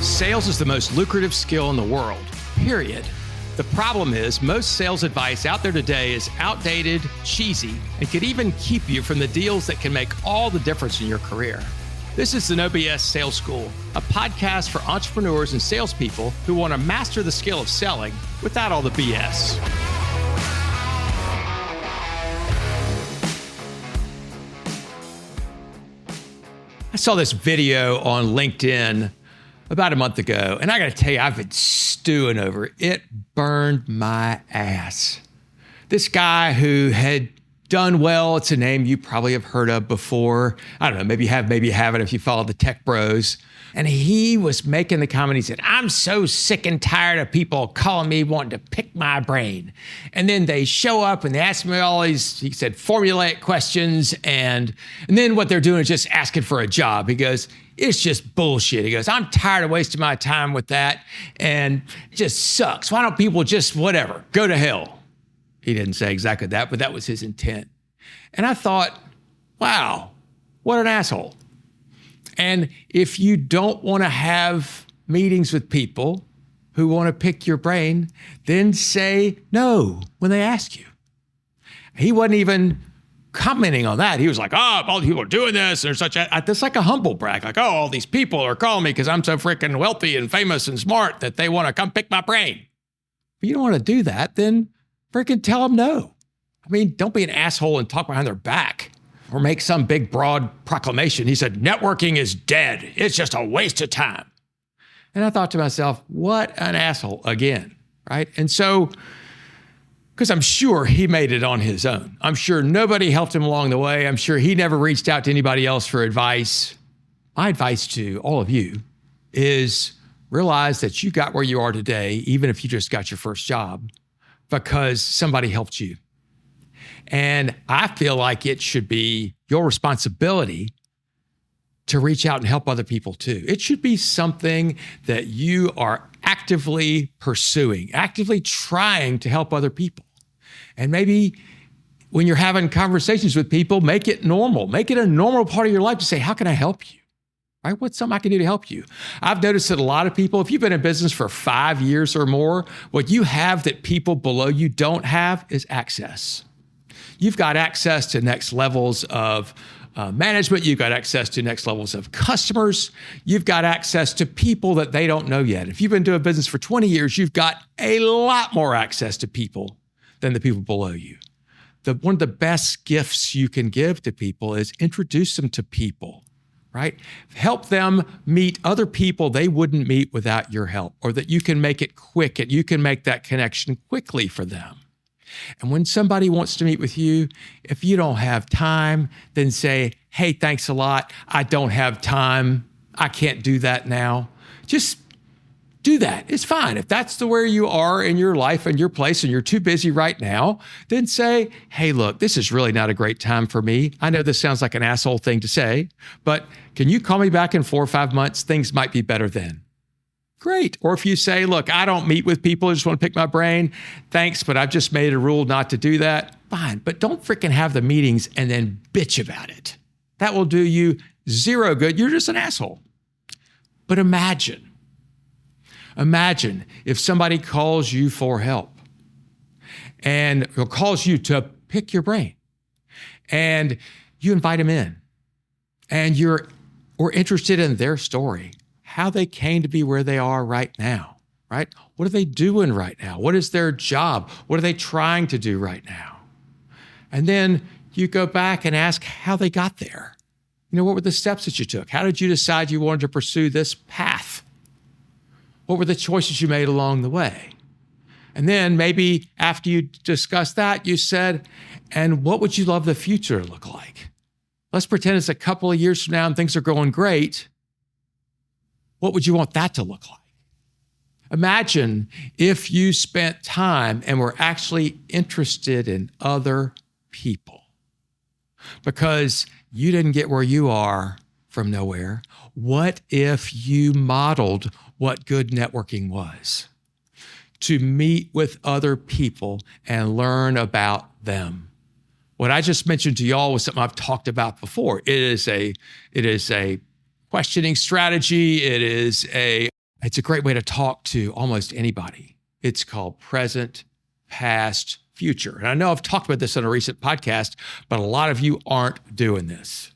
Sales is the most lucrative skill in the world, period. The problem is most sales advice out there today is outdated, cheesy, and could even keep you from the deals that can make all the difference in your career. This is the No BS Sales School, a podcast for entrepreneurs and salespeople who want to master the skill of selling without all the BS. I saw this video on LinkedIn about a month ago, and I got to tell you, I've been stewing over it. It burned my ass. This guy who had done well, it's a name you probably have heard of before. I don't know, maybe you have, maybe you haven't if you follow the tech bros. And he was making the comment, he said, I'm so sick and tired of people calling me wanting to pick my brain. And then they show up and they ask me all these, he said, formulaic questions. And then what they're doing is just asking for a job. He goes, it's just bullshit. He goes, I'm tired of wasting my time with that. And it just sucks. Why don't people just whatever, go to hell? He didn't say exactly that, but that was his intent. And I thought, wow, what an asshole. And if you don't want to have meetings with people who want to pick your brain, then say no when they ask you. He wasn't even commenting on that. He was like, oh, all these people are doing this. Or such a, that's like a humble brag. Like, oh, all these people are calling me because I'm so freaking wealthy and famous and smart that they want to come pick my brain. If you don't want to do that, then freaking tell them no. I mean, don't be an asshole and talk behind their back or make some big, broad proclamation. He said, networking is dead. It's just a waste of time. And I thought to myself, what an asshole again, right? And so, because I'm sure he made it on his own. I'm sure nobody helped him along the way. I'm sure he never reached out to anybody else for advice. My advice to all of you is realize that you got where you are today, even if you just got your first job, because somebody helped you. And I feel like it should be your responsibility to reach out and help other people too. It should be something that you are actively pursuing, actively trying to help other people. And maybe when you're having conversations with people, make it normal. Make it a normal part of your life to say, how can I help you? Right? What's something I can do to help you? I've noticed that a lot of people, if you've been in business for 5 years or more, what you have that people below you don't have is access. You've got access to next levels of management. You've got access to next levels of customers. You've got access to people that they don't know yet. If you've been doing business for 20 years, you've got a lot more access to people than the people below you. One of the best gifts you can give to people is introduce them to people, right? Help them meet other people they wouldn't meet without your help, or that you can make it quick and you can make that connection quickly for them. And when somebody wants to meet with you, if you don't have time, then say, hey, thanks a lot. I don't have time. I can't do that now. Just do that. It's fine. If that's where you are in your life and your place and you're too busy right now, then say, hey, look, this is really not a great time for me. I know this sounds like an asshole thing to say, but can you call me back in 4 or 5 months? Things might be better then. Great. Or if you say, look, I don't meet with people, I just want to pick my brain. Thanks, but I've just made a rule not to do that. Fine. But don't freaking have the meetings and then bitch about it. That will do you zero good. You're just an asshole. But imagine if somebody calls you for help and or calls you to pick your brain and you invite them in and you're interested in their story, how they came to be where they are right now, right? What are they doing right now? What is their job? What are they trying to do right now? And then you go back and ask how they got there. You know, what were the steps that you took? How did you decide you wanted to pursue this path? What were the choices you made along the way? And then maybe after you discussed that, you said, and what would you love the future to look like? Let's pretend it's a couple of years from now and things are going great. What would you want that to look like? Imagine if you spent time and were actually interested in other people because you didn't get where you are from nowhere. What if you modeled what good networking was? To meet with other people and learn about them. What I just mentioned to y'all was something I've talked about before. It is a questioning strategy. It is a It's a great way to talk to almost anybody. It's called present, past, future. And I know I've talked about this on a recent podcast, but a lot of you aren't doing this.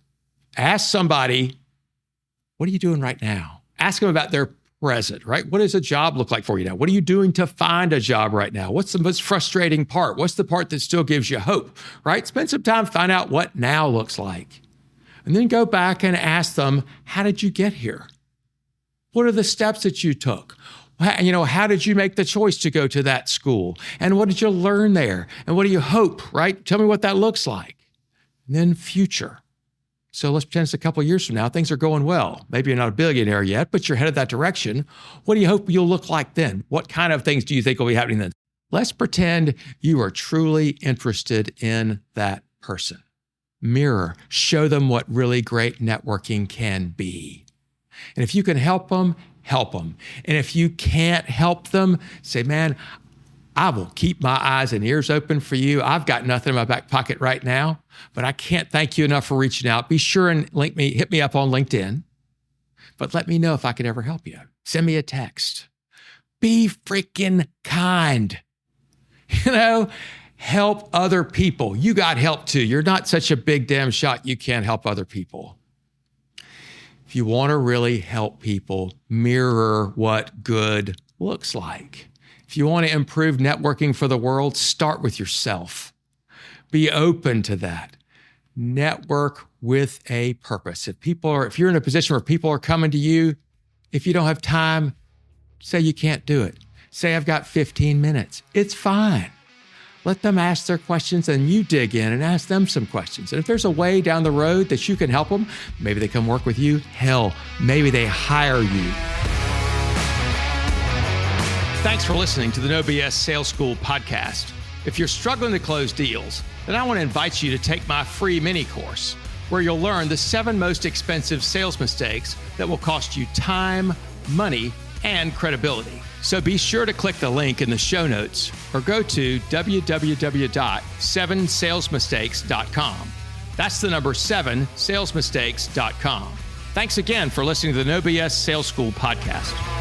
Ask somebody, what are you doing right now? Ask them about their present, right? What does a job look like for you now? What are you doing to find a job right now? What's the most frustrating part? What's the part that still gives you hope, right? Spend some time to find out what now looks like. And then go back and ask them, how did you get here? What are the steps that you took? How did you make the choice to go to that school? And what did you learn there? And what do you hope, right? Tell me what that looks like. And then future. So let's pretend it's a couple of years from now, things are going well. Maybe you're not a billionaire yet, but you're headed that direction. What do you hope you'll look like then? What kind of things do you think will be happening then? Let's pretend you are truly interested in that person. Mirror, show them what really great networking can be. And if you can help them, help them. And if you can't help them, say, man, I will keep my eyes and ears open for you. I've got nothing in my back pocket right now, but I can't thank you enough for reaching out. Be sure and hit me up on LinkedIn, but let me know if I could ever help you. Send me a text. Be freaking kind. Help other people. You got help too. You're not such a big damn shot you can't help other people. If you want to really help people, mirror what good looks like. If you want to improve networking for the world, start with yourself. Be open to that. Network with a purpose. If you're in a position where people are coming to you, if you don't have time, say you can't do it. Say I've got 15 minutes. It's fine. Let them ask their questions and you dig in and ask them some questions. And if there's a way down the road that you can help them, maybe they come work with you. Hell, maybe they hire you. Thanks for listening to the No BS Sales School podcast. If you're struggling to close deals, then I want to invite you to take my free mini course where you'll learn the 7 most expensive sales mistakes that will cost you time, money, and credibility. So be sure to click the link in the show notes or go to www.7salesmistakes.com. That's the number 7salesmistakes.com. Thanks again for listening to the No BS Sales School podcast.